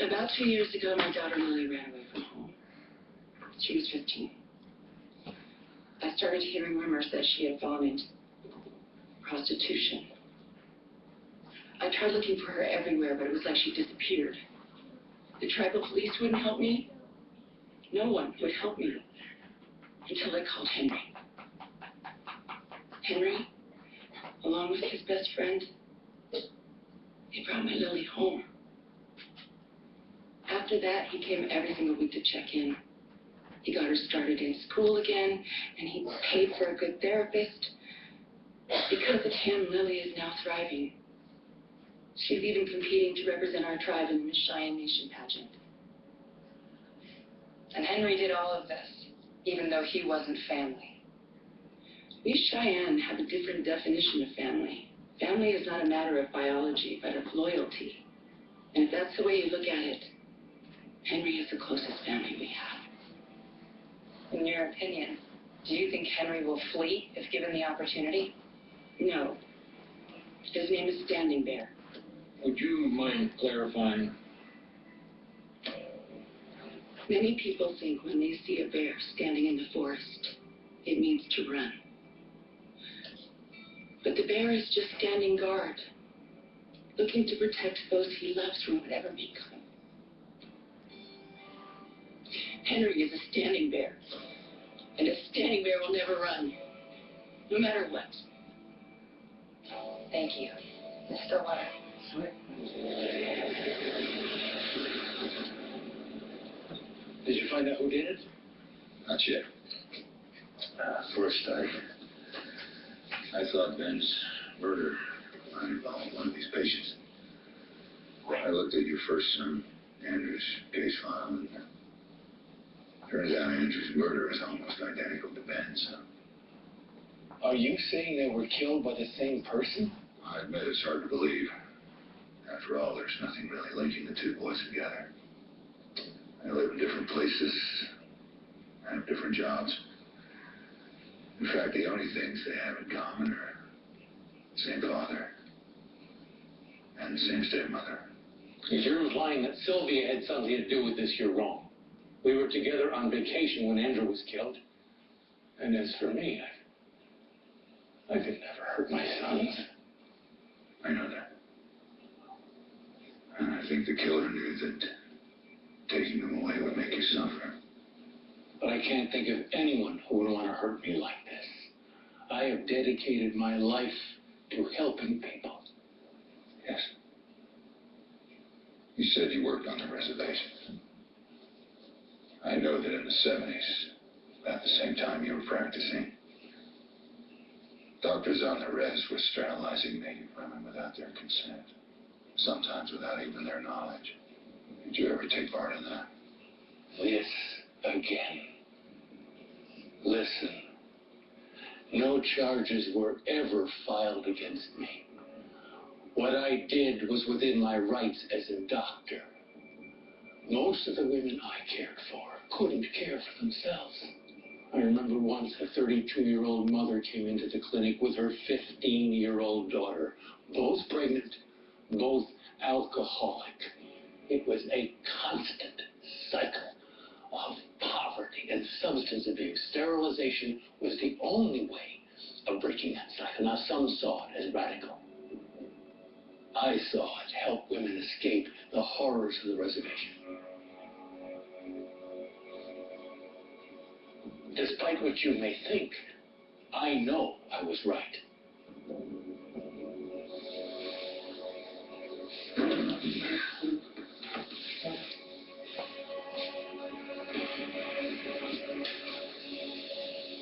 About 2 years ago, my daughter Lily ran away from home. She was 15. I started hearing rumors that she had fallen into prostitution. I tried looking for her everywhere, but it was like she disappeared. The tribal police wouldn't help me. No one would help me until I called Henry. Henry, along with his best friend, they brought my Lily home. After that, he came every single week to check in. He got her started in school again, and he paid for a good therapist. Because of him, Lily is now thriving. She's even competing to represent our tribe in the Miss Cheyenne Nation pageant. And Henry did all of this, even though he wasn't family. We Cheyenne have a different definition of family. Family is not a matter of biology, but of loyalty. And if that's the way you look at it, Henry is the closest family we have. In your opinion, do you think Henry will flee if given the opportunity? No. His name is Standing Bear. Would you mind clarifying? Many people think when they see a bear standing in the forest, it means to run. But the bear is just standing guard, looking to protect those he loves from whatever may come. Henry is a standing bear, and a standing bear will never run, no matter what. Thank you. Mr. Water. Did you find out who did it? Not yet. First, I thought Ben's murder might involve one of these patients. I looked at your first son, Andrew's case file, and turns out Andrew's murder is almost identical to Ben's. Are you saying they were killed by the same person? I admit it's hard to believe. After all, there's nothing really linking the two boys together. They live in different places, have different jobs. In fact, the only things they have in common are the same father and the same stepmother. If you're implying that Sylvia had something to do with this, you're wrong. We were together on vacation when Andrew was killed. And as for me, I could never hurt my sons. I know that. And I think the killer knew that taking them away would make you suffer. But I can't think of anyone who would want to hurt me like this. I have dedicated my life to helping people. Yes. You said you worked on the reservation. I know that in the 70s, about the same time you were practicing, doctors on the res were sterilizing Native women without their consent, sometimes without even their knowledge. Did you ever take part in that? This again. Listen, no charges were ever filed against me. What I did was within my rights as a doctor. Most of the women I cared for couldn't care for themselves. I remember once a 32-year-old mother came into the clinic with her 15-year-old daughter, both pregnant, both alcoholic. It was a constant cycle of poverty and substance abuse. Sterilization was the only way of breaking that cycle. Now, some saw it as radical. I saw it help women escape the horrors of the reservation. Despite what you may think, I know I was right.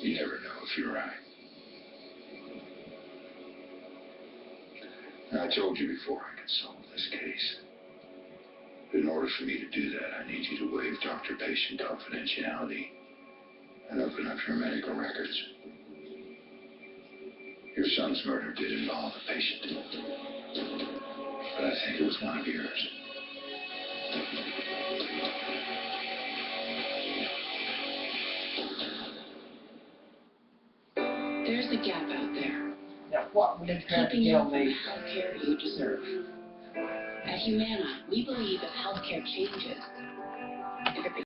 You never know if you're right. I told you before I could solve this case. But in order for me to do that, I need you to waive doctor-patient confidentiality and open up your medical records. Your son's murder did involve a patient, but I think it was one of yours. There's a gap out there. Now, what would That's you keeping you tell from me? the health care you deserve. At At Humana, we believe if healthcare changes,